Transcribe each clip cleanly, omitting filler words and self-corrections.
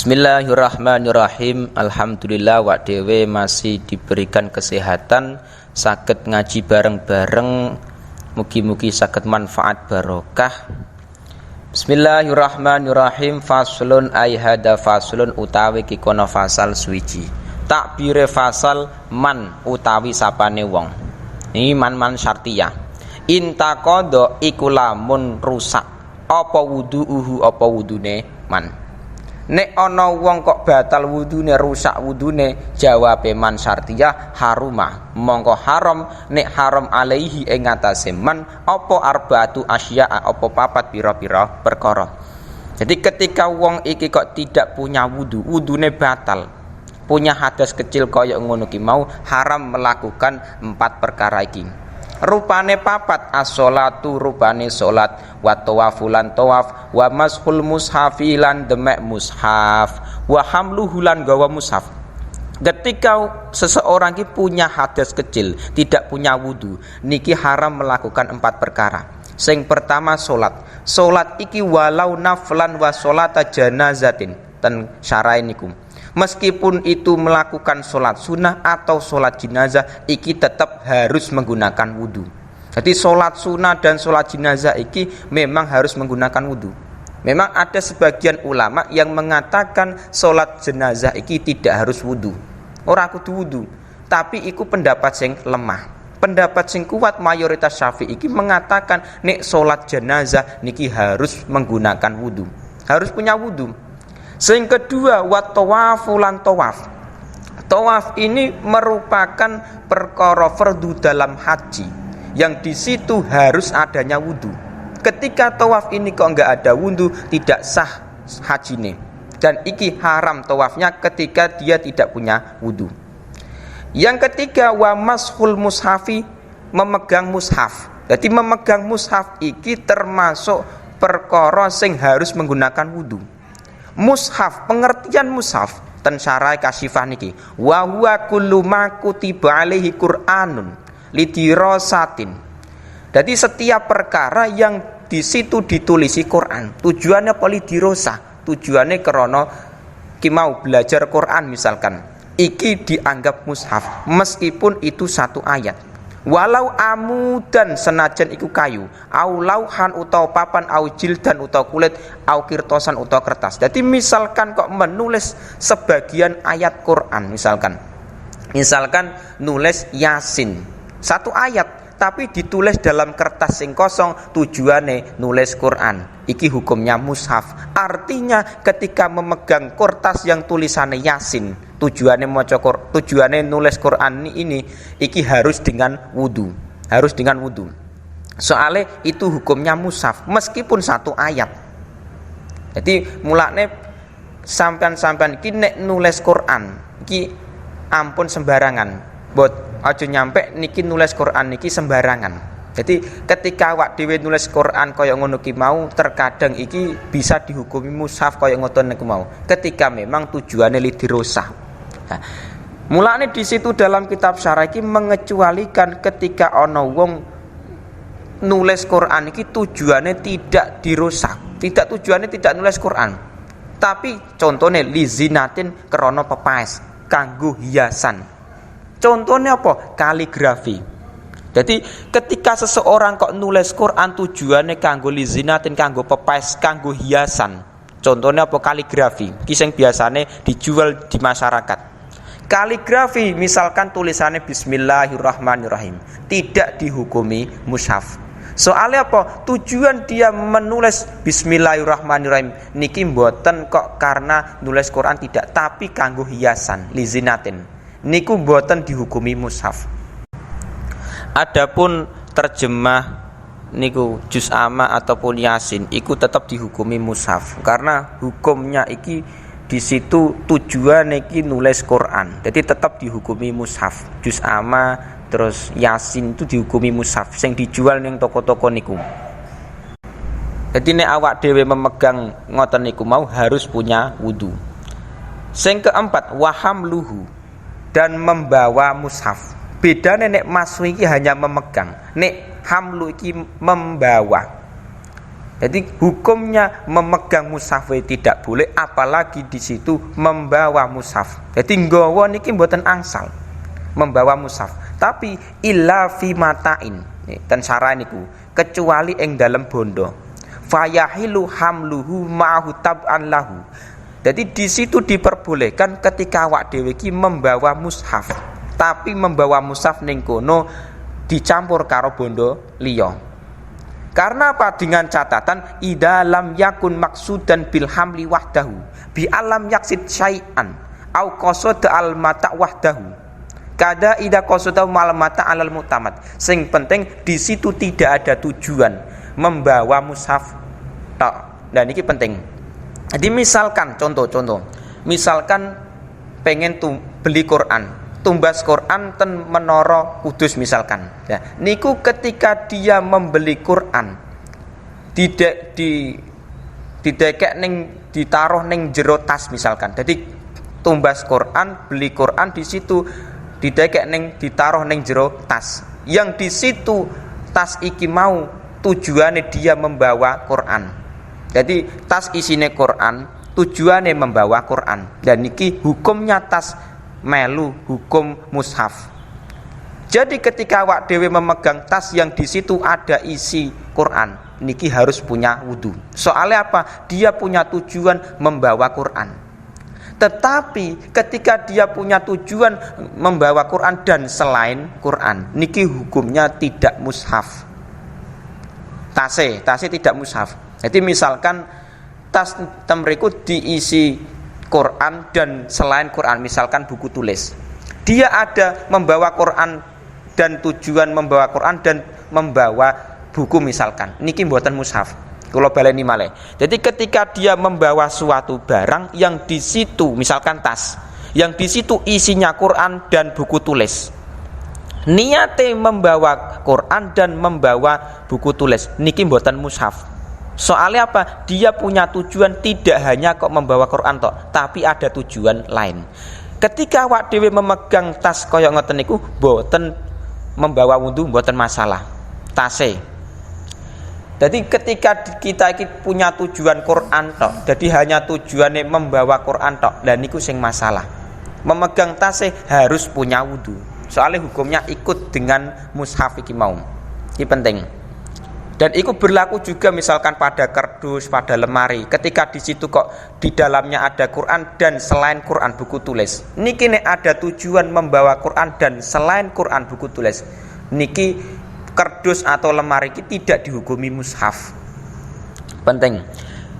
Bismillahirrahmanirrahim. Alhamdulillah wak dewe masih diberikan kesehatan, saged ngaji bareng-bareng, mugi-mugi saged manfaat barokah. Bismillahirrahmanirrahim. Faslun ay hada faslun utawi kikono fasal suwiji. Takbire fasal man utawi sapane wong. Ini man syartiyah. Intaqadha iku lamun rusak apa wudu'uhu apa wudune man. Nek ana wong kok batal wudune, rusak wudune, jawabe man syartiyah harumah, mongko haram. Nek haram alaihi ing atase man apa arbaatu asya'a, apa papat pira-pira perkara. Jadi ketika wong iki kok tidak punya wudu, wudune batal, punya hadas kecil kaya ngono ki mau, haram melakukan 4 perkara iki. Rupane papat, as-sholatu rupane salat, wa tawafulan tawaf, wa mashul mushafi lan demek mushaf, wa hamluhu lan gawa mushaf. Ketika seseorang ki punya hadas kecil, tidak punya wudu, niki haram melakukan 4 perkara. Sing pertama salat. Salat iki walau naflan wa sholata janazatin, ten syarae niku. Meskipun itu melakukan sholat sunnah atau sholat jenazah, iki tetap harus menggunakan wudhu. Jadi sholat sunnah dan sholat jenazah iki memang harus menggunakan wudhu. Memang ada sebagian ulama yang mengatakan sholat jenazah iki tidak harus wudhu, ora kudu wudhu. Tapi iku pendapat sing lemah. Pendapat sing kuat mayoritas Syafi'i iki mengatakan nek sholat jenazah niki harus menggunakan wudhu, harus punya wudhu. Sing kedua, wat tawafu lan tawaf. Tawaf ini merupakan perkara fardu dalam haji, yang di situ harus adanya wudu. Ketika tawaf ini kok enggak ada wudu, tidak sah hajine. Dan iki haram tawafnya ketika dia tidak punya wudu. Yang ketiga, wa mashul mushafi, memegang mushaf. Jadi memegang mushaf iki termasuk perkara sing harus menggunakan wudu. Mushaf, pengertian mushaf ten syarae Kasyifah niki, wa huwa kullu ma kutiba alaihi Qur'anun lidirasatin. Jadi setiap perkara yang di situ ditulisi Quran. Tujuannya polidirosa, tujuannya karena ki mau belajar Quran misalkan. Iki dianggap mushaf meskipun itu 1 ayat. Walau amudan senajan iku kayu, au lauhan utawa papan, au jildan utawa kulit, au kirtosan utawa kertas. Jadi misalkan kok menulis sebagian ayat Quran, misalkan nulis Yasin 1 ayat, tapi ditulis dalam kertas sing kosong, tujuane nulis Quran. Iki hukumnya mushaf. Artinya ketika memegang kertas yang tulisannya Yasin, tujuane nulis Quran ini iki harus dengan wudu, soalnya itu hukumnya mushaf meskipun 1 ayat. Jadi mulane sampean iki nek nulis Quran iki ampun sembarangan, bot aja nyampe niki nulis Quran niki sembarangan. Jadi ketika awak dhewe nulis Quran kaya ngono ki mau, terkadang iki bisa dihukumi mushaf kaya ngoten niku mau, ketika memang tujuane lidirosah. Nah, mulane di situ dalam kitab syarah iki mengecualikan ketika ana wong nulis Quran iki tujuane tidak dirusak, tujuane tidak nulis Quran. Tapi contohnya lizinatin krana pepaes, kanggo hiasan. Contohnya apa? Kaligrafi. Jadi ketika seseorang kok nulis Quran tujuane kanggo lizinatin, kanggo pepaes, kanggo hiasan. Contohnya apa? Kaligrafi. Ki sing biasane dijual di masyarakat. Kaligrafi misalkan tulisannya Bismillahirrahmanirrahim, tidak dihukumi mushaf. Soalnya apa? Tujuan dia menulis Bismillahirrahmanirrahim niki mboten kok karena nulis Quran, tidak, tapi kanggo hiasan, lizinatin. Niku mboten dihukumi mushaf. Adapun terjemah niku juz amma ataupun yasin iku tetap dihukumi mushaf karena hukumnya iki di situ tujuan iki nulis Quran. Jadi tetap dihukumi mushaf. Juz amma terus yasin itu dihukumi mushaf sing dijual ning toko-toko niku. Jadi nek awak dhewe memegang ngoten niku mau harus punya wudu. Sing keempat, wahamluhu, dan membawa mushaf. Bedane nek masuk iki hanya memegang, nek hamlu iki membawa. Jadi hukumnya memegang mushaf tidak boleh, apalagi di situ membawa mushaf. Jadi nggawa niki mboten angsal membawa mushaf, tapi illa fi matain. Ten syara niku kecuali ing dalem bondo. Fayahilu hamluhu ma'hu tab'an lahu. Jadi di situ diperbolehkan ketika awak dhewe iki membawa mushaf, tapi membawa mushaf ning kono dicampur karo bondo liya. Karena apa? Dengan catatan idza lam yakun maksudan bil hamli wahdahu bi alam yaksid syai'an au qasada al mata wahdahu kada idza qasada mal mata alal mutamad. Sing penting di situ tidak ada tujuan membawa mushaf tok. Dan ini penting. Jadi misalkan contoh misalkan pengen beli Quran, tumbas Quran ten Menara Kudus misalkan. Ya, niku ketika dia membeli Quran didekek ning ditaruh ning jero tas misalkan. Jadi tumbas Quran, beli Quran di situ didekek ning ditaruh ning jero tas. Yang di situ tas iki mau tujuannya dia membawa Quran. Jadi tas isine Quran, tujuannya membawa Quran. Dan niki hukumnya tas melu hukum mushaf. Jadi ketika awak dhewe memegang tas yang di situ ada isi Quran, niki harus punya wudu. Soalnya apa? Dia punya tujuan membawa Quran. Tetapi ketika dia punya tujuan membawa Quran dan selain Quran, niki hukumnya tidak mushaf. Tase tidak mushaf. Jadi misalkan tas temriku diisi Quran dan selain Quran, misalkan buku tulis. Dia ada membawa Quran dan tujuan membawa Quran dan membawa buku misalkan. Niki mboten mushaf. Kula baleni malih. Jadi ketika dia membawa suatu barang yang di situ misalkan tas, yang di situ isinya Quran dan buku tulis. Niate membawa Quran dan membawa buku tulis. Niki mboten mushaf. Soalnya apa? Dia punya tujuan tidak hanya kok membawa Quran tok, tapi ada tujuan lain. Ketika awak dhewe memegang tas kaya ngoten niku mboten membawa wudu, mboten masalah. Tase. Jadi ketika kita punya tujuan Quran tok, jadi hanya tujuannya membawa Quran tok, dan niku sing masalah. Memegang tase harus punya wudu. Soalnya hukumnya ikut dengan mushaf iki mau. Ini penting. Dan itu berlaku juga misalkan pada kardus, pada lemari. Ketika di situ kok di dalamnya ada Quran dan selain Quran buku tulis. Niki nek ada tujuan membawa Quran dan selain Quran buku tulis. Niki kardus atau lemari iki tidak dihukumi mushaf. Penting.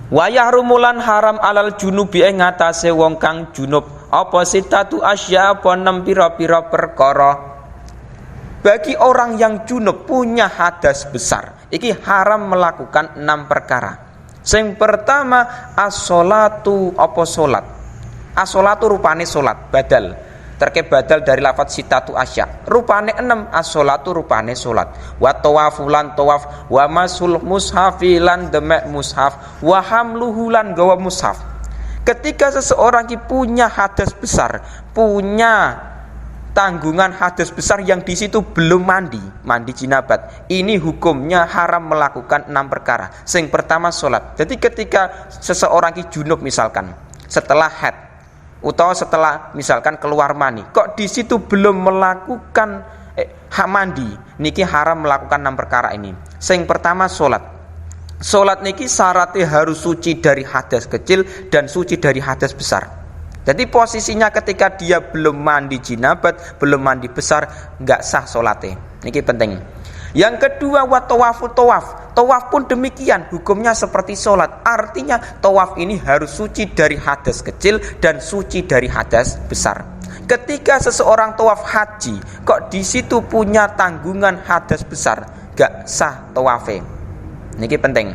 Wa yahrumulan haram alal junubi ing ngatasé wong kang junub apa sitatu asya apa nem pira-pira perkara. Bagi orang yang junub punya hadas besar, iki haram melakukan 6 perkara. Sing pertama as-sholatu apa salat. As-sholatu rupane salat, badal. Terkait badal dari lafaz sitatu asya. Rupane 6, as-sholatu rupane salat. Wa tawafulan tawaf, wa masul mushafi lan demek mushaf, wa hamluhu lan gawa mushaf. Ketika seseorang ki punya hadas besar, punya tanggungan hadas besar yang di situ belum mandi jinabat, ini hukumnya haram melakukan 6 perkara. Sing pertama salat. Jadi ketika seseorang ki junub misalkan setelah haid atau setelah misalkan keluar mani, kok di situ belum melakukan mandi, niki haram melakukan 6 perkara ini. Sing pertama salat. Salat niki syaratnya harus suci dari hadas kecil dan suci dari hadas besar. Jadi posisinya ketika dia belum mandi jinabat, belum mandi besar, enggak sah solatnya. Ini penting. Yang kedua, wa tawafu tawaf. Tawaf pun demikian, hukumnya seperti solat. Artinya tawaf ini harus suci dari hadas kecil dan suci dari hadas besar. Ketika seseorang tawaf haji, kok di situ punya tanggungan hadas besar, enggak sah tawafnya. Ini penting.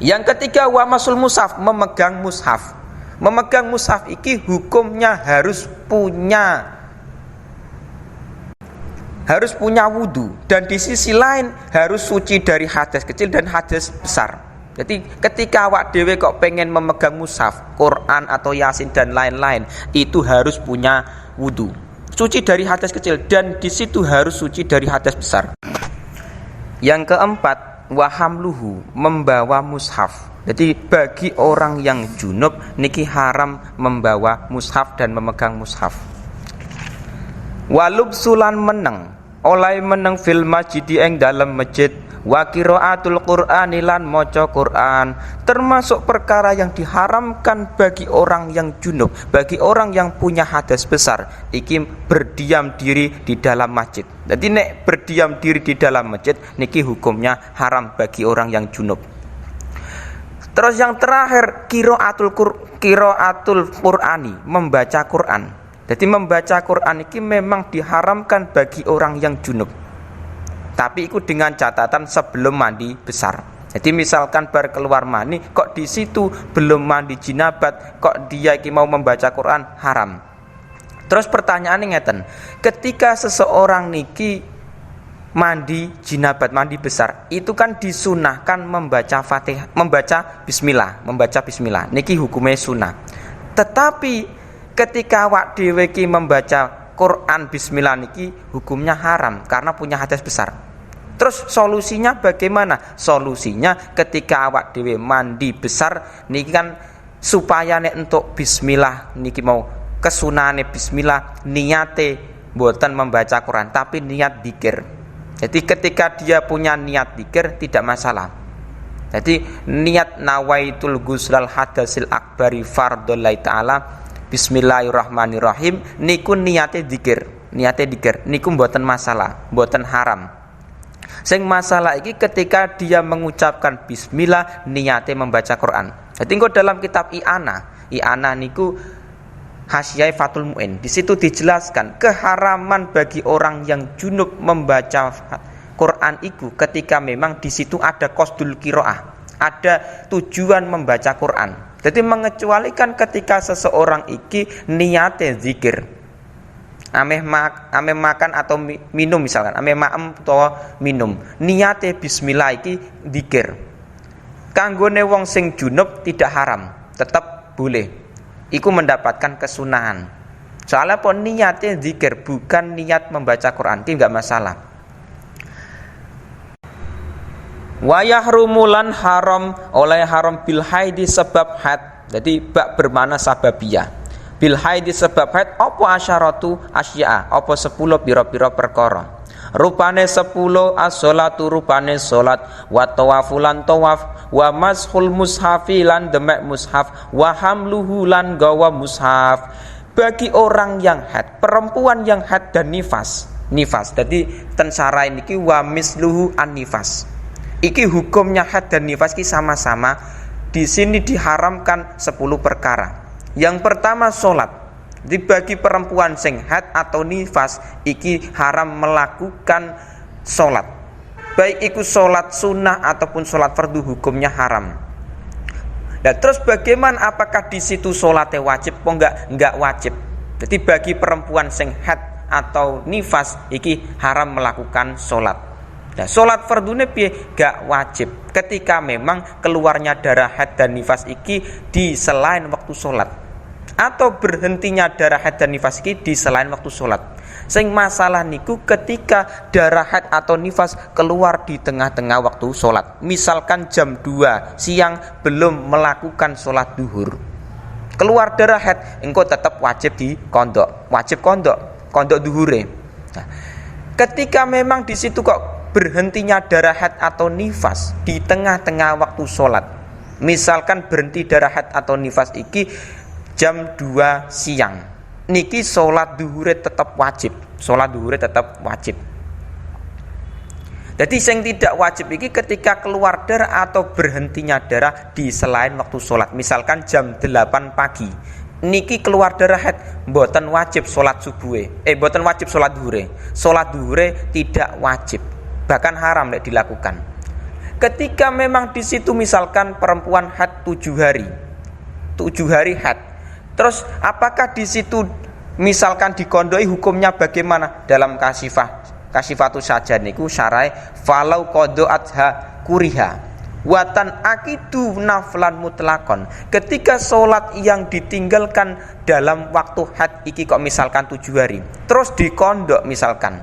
Yang ketiga, wa masul mushaf, memegang mushaf. Memegang mushaf iki hukumnya harus punya wudu, dan di sisi lain harus suci dari hadas kecil dan hadas besar. Jadi ketika awak dhewe kok pengen memegang mushaf, Quran atau Yasin dan lain-lain, itu harus punya wudu, suci dari hadas kecil, dan di situ harus suci dari hadas besar. Yang keempat, wa hamluhu membawa mushaf. Jadi bagi orang yang junub niki haram membawa mushaf dan memegang mushaf. Walubsulan meneng oleh meneng fil masjid ing dalam masjid, wa qiraatul qur'ani lan maca Quran, termasuk perkara yang diharamkan bagi orang yang junub, bagi orang yang punya hadas besar, iki berdiam diri di dalam masjid. Jadi nek berdiam diri di dalam masjid niki hukumnya haram bagi orang yang junub. Terus yang terakhir qiraatul Qur'ani, membaca Quran. Jadi membaca Quran ini memang diharamkan bagi orang yang junub. Tapi itu dengan catatan sebelum mandi besar. Jadi misalkan bar keluar mani, kok di situ belum mandi jinabat, kok dia iki mau membaca Quran, haram. Terus pertanyaannya ngeten, ketika seseorang niki mandi jinabat, mandi besar, itu kan disunahkan membaca Fatihah, membaca bismillah. Niki hukumnya sunnah. Tetapi ketika awak dhewe iki membaca Quran bismillah niki hukumnya haram karena punya hadas besar. Terus solusinya bagaimana? Solusinya ketika awak dhewe mandi besar niki kan supaya nek untuk bismillah niki mau kesunahane bismillah, niate mboten membaca Quran tapi niat dzikir. Jadi ketika dia punya niat dzikir tidak masalah. Jadi niat nawaitul ghusl hadasil akbari fardhullahi taala bismillahirrahmanirrahim niku niate dzikir. Niate dzikir niku mboten masalah, mboten haram. Sing masalah iki ketika dia mengucapkan bismillah niate membaca Quran. Jadi engko dalam kitab I'anah niku Hasyai Fathul Mu'in, di situ dijelaskan keharaman bagi orang yang junub membaca Quran itu ketika memang di situ ada qasdul qiraah, ada tujuan membaca Quran. Jadi mengecualikan ketika seseorang iki niate zikir, ameh makan atau minum misalkan, ameh maem atau minum, niate bismillah iki zikir. Kanggone wong sing junub tidak haram, tetap boleh. Iku mendapatkan kesunahan. Soalnya pun niatnya zikir, bukan niat membaca Quran, itu enggak masalah. Wa yahrumulan haram oleh haram bil haidi sebab haid. Jadi bak bermana sababiyah. Bil haidi sebab haid apa asyaratu asya'a, apa 10 pira-pira perkara. Rupane 10 as-sholatu rupane salat, wa tawafulan tawaf, wa mashul mushafi lan demek mushaf, wa hamluhu lan gawa mushaf. Bagi orang yang haid, perempuan yang haid dan nifas. Jadi tensara niki wa misluhu an nifas. Iki hukumnya haid dan nifas ki sama-sama. Di sini diharamkan 10 perkara. Yang pertama salat. Bagi perempuan sing haid atau nifas iki haram melakukan sholat, baik itu sholat sunnah ataupun sholat fardu, hukumnya haram. Nah terus bagaimana, apakah di situ sholatnya wajib? Oh enggak wajib. Jadi bagi perempuan sing haid atau nifas iki haram melakukan sholat. Nah sholat fardu ini enggak wajib ketika memang keluarnya darah haid dan nifas iki di selain waktu sholat, atau berhentinya darah haid dan nifas iki di selain waktu sholat. Sing masalah niku ketika darah haid atau nifas keluar di tengah-tengah waktu sholat, misalkan jam 2 siang belum melakukan sholat duhur, keluar darah haid, engkau tetap wajib di kondok, wajib kondok duhure. Nah, ketika memang di situ kok berhentinya darah haid atau nifas di tengah-tengah waktu sholat, misalkan berhenti darah haid atau nifas iki jam 2 siang, niki sholat duhure tetap wajib. Jadi yang tidak wajib iki ketika keluar darah atau berhentinya darah di selain waktu sholat, misalkan jam 8 pagi niki keluar darah haid, mboten wajib sholat subuhe, mboten wajib sholat duhure. Sholat duhure tidak wajib, bahkan haram dilakukan. Ketika memang di situ misalkan perempuan haid 7 hari haid, terus apakah di situ misalkan dikondoi, hukumnya bagaimana? Dalam kasifatu saja niku syarai falau qada'atha kuriha watan akidu naflan mutlakon. Ketika sholat yang ditinggalkan dalam waktu haid iki kok misalkan 7 hari terus dikondok misalkan,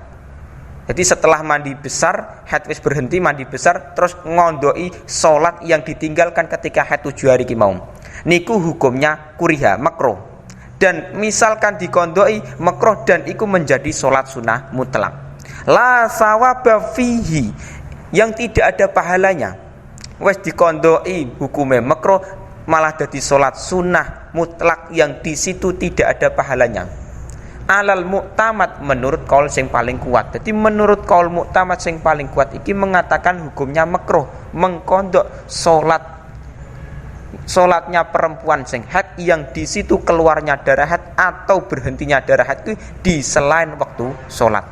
Jadi setelah mandi besar, haid wis berhenti mandi besar, terus ngondoi sholat yang ditinggalkan ketika haid 7 hari ki mau. Niku hukumnya kuriha, makruh. Dan misalkan dikondoi makruh dan iku menjadi sholat sunnah mutlak. La sawaba fihi, yang tidak ada pahalanya. Wes dikondoi hukumnya makruh malah jadi sholat sunnah mutlak yang di situ tidak ada pahalanya. Alal muktamad, menurut kaul sing paling kuat. Jadi menurut kaul muktamad sing paling kuat iki mengatakan hukumnya makruh mengkondok sholatnya perempuan sing haid yang di situ keluarnya darah haid atau berhentinya darah haid itu di selain waktu sholat.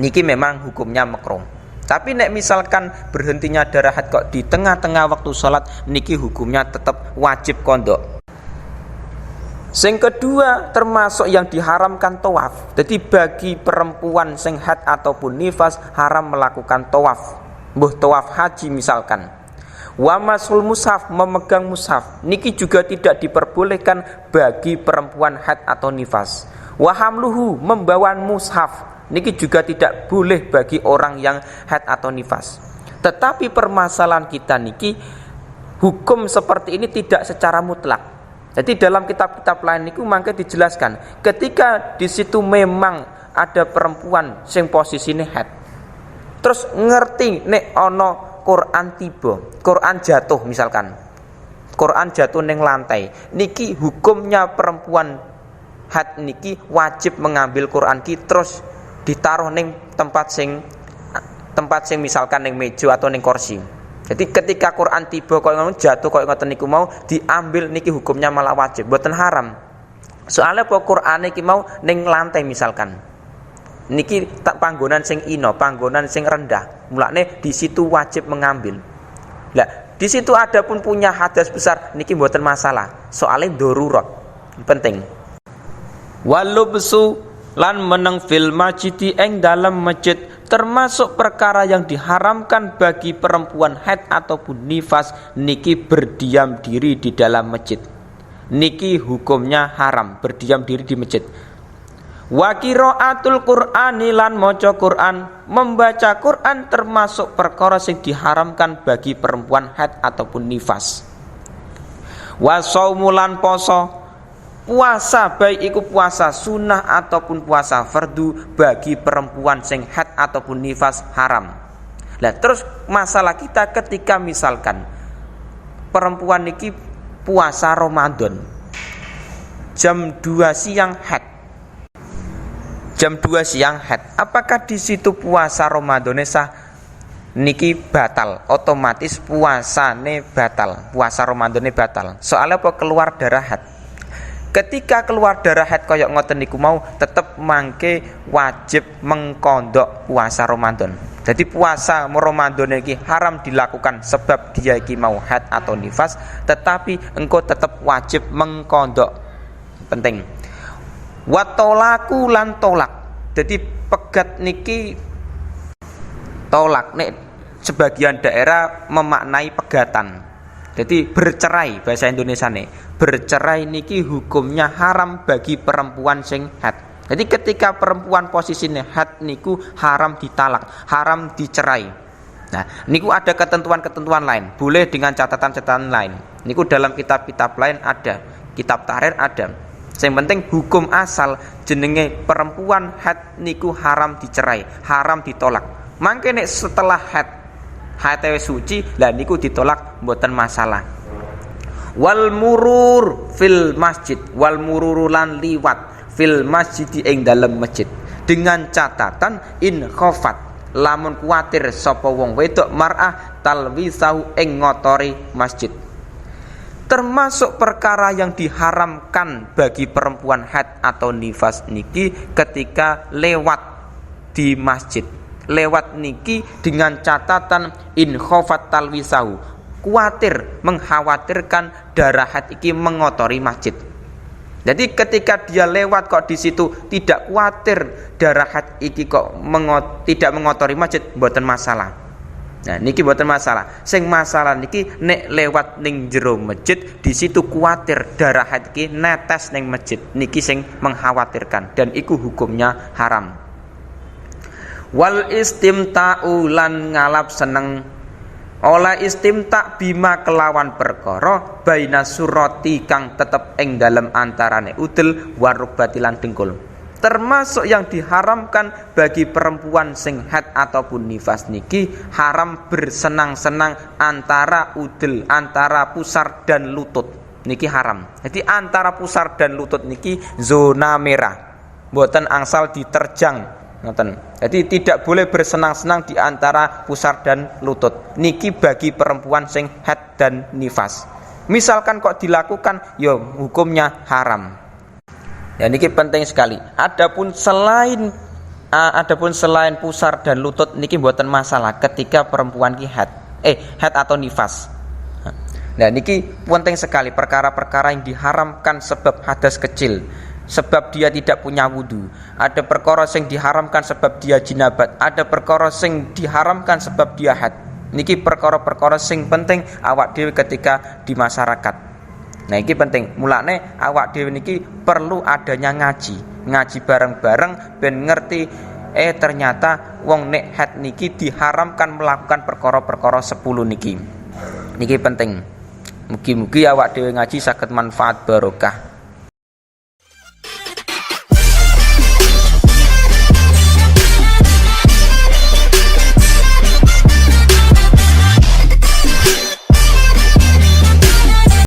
Niki memang hukumnya makruh. Tapi nek misalkan berhentinya darah haid kok di tengah-tengah waktu sholat, niki hukumnya tetap wajib kondok. Sing kedua termasuk yang diharamkan tawaf. Jadi bagi perempuan sing haid ataupun nifas haram melakukan tawaf. Mbuh tawaf haji misalkan. Wa masul mushaf, memegang mushaf. Niki juga tidak diperbolehkan bagi perempuan haid atau nifas. Wa hamluhu, membawa mushaf. Niki juga tidak boleh bagi orang yang haid atau nifas. Tetapi permasalahan kita niki hukum seperti ini tidak secara mutlak. Jadi dalam kitab-kitab lain niku mangke dijelaskan ketika di situ memang ada perempuan sing posisine haid. Terus ngerti nek ana Quran tiba, Quran jatuh misalkan. Quran jatuh ning lantai. Niki hukumnya perempuan haid niki wajib mengambil Quran ki terus ditaruh ning tempat sing misalkan ning meja atau ning kursi. Jadi ketika Quran tiba koyo ngono jatuh koyo ngoten niku mau diambil niki hukumnya malah wajib, mboten haram. Soalnya apa Quran iki mau ning lantai misalkan. Niki tak panggonan sing ino, panggonan sing rendah. Mulane di situ wajib mengambil. Lah, di situ ada pun punya hadas besar niki mboten masalah. Soalnya darurat. Penting. Walubsu lan meneng fil masjid ing dalam masjid termasuk perkara yang diharamkan bagi perempuan haid ataupun nifas niki berdiam diri di dalam masjid. Niki hukumnya haram berdiam diri di masjid. Wa qiraatul Qur'ani lan maca Quran, membaca Quran termasuk perkara yang diharamkan bagi perempuan haid ataupun nifas. Wa shaumulan poso, puasa baik iku puasa sunnah ataupun puasa fardu bagi perempuan sing haid ataupun nifas haram. Lah terus masalah kita ketika misalkan perempuan niki puasa Ramadan jam 2 siang haid. Jam 2 siang haid. Apakah di situ puasa Ramadan sah? Niki batal, otomatis puasane batal. Puasa Ramadan batal. Soalnya apa keluar darah haid. Ketika keluar darah haid koyok ngoten niku mau tetap mangke wajib mengkondok puasa Ramadan. Jadi puasa Ramadan iki haram dilakukan sebab dia iki mau haid atau nifas, tetapi engkau tetap wajib mengkondok. Penting. Wa tolaku lan tolak. Jadi pegat niki tolak nek sebagian daerah memaknai pegatan. Jadi bercerai bahasa Indonesia nih. Bercerai niki hukumnya haram bagi perempuan sing haid. Jadi ketika perempuan posisinya haid niku haram ditalak, haram dicerai. Nah, niku ada ketentuan-ketentuan lain, boleh dengan catatan-catatan lain. Niku dalam kitab-kitab lain ada, kitab tahrir ada. Yang penting hukum asal jenenge perempuan haid niku haram dicerai, haram ditolak. Mangke nek setelah haid suci lah niku ditolak mboten masalah. Wal murur fil masjid, wal mururulan liwat fil masjid ing dalam masjid dengan catatan in khofat lamun kuatir sapa wong wedok mar'ah talwisau ing ngotori masjid. Termasuk perkara yang diharamkan bagi perempuan haid atau nifas niki ketika lewat di masjid. Lewat niki dengan catatan in khofat talwisau, kuatir, mengkhawatirkan darah haid iki mengotori masjid. Jadi ketika dia lewat kok di situ tidak khawatir darah haid iki kok tidak mengotori masjid, mboten masalah. Nah niki mboten masalah. Sing masalah niki nek lewat ning jero masjid di situ khawatir darah haid iki netes ning masjid. Niki sing mengkhawatirkan dan iku hukumnya haram. Wal istimta'u lan ngalap seneng oleh istimta bima kelawan perkara baina surati kang tetep ing dalem antarane udel warubati lan dengkul. Termasuk yang diharamkan bagi perempuan sing haid ataupun nifas niki haram bersenang-senang antara udel, antara pusar dan lutut niki haram. Jadi antara pusar dan lutut niki zona merah, mboten angsal diterjang. Jadi tidak boleh bersenang-senang di antara pusar dan lutut. Niki bagi perempuan sing haid dan nifas. Misalkan kok dilakukan, yo hukumnya haram. Ya niki penting sekali. Adapun selain pusar dan lutut niki mboten masalah ketika perempuan ki haid atau nifas. Nah niki penting sekali perkara-perkara yang diharamkan sebab hadas kecil. Sebab dia tidak punya wudu. Ada perkara sing diharamkan sebab dia jinabat. Ada perkara sing diharamkan sebab dia haid. Niki perkara-perkara sing penting awak dhewe ketika di masyarakat. Nah iki penting. Mulane awak dhewe niki perlu adanya ngaji bareng-bareng ben ngerti ternyata wong nek haid niki diharamkan melakukan perkara-perkara 10 niki. Niki penting. Mugi-mugi awak dhewe ngaji saged manfaat barokah.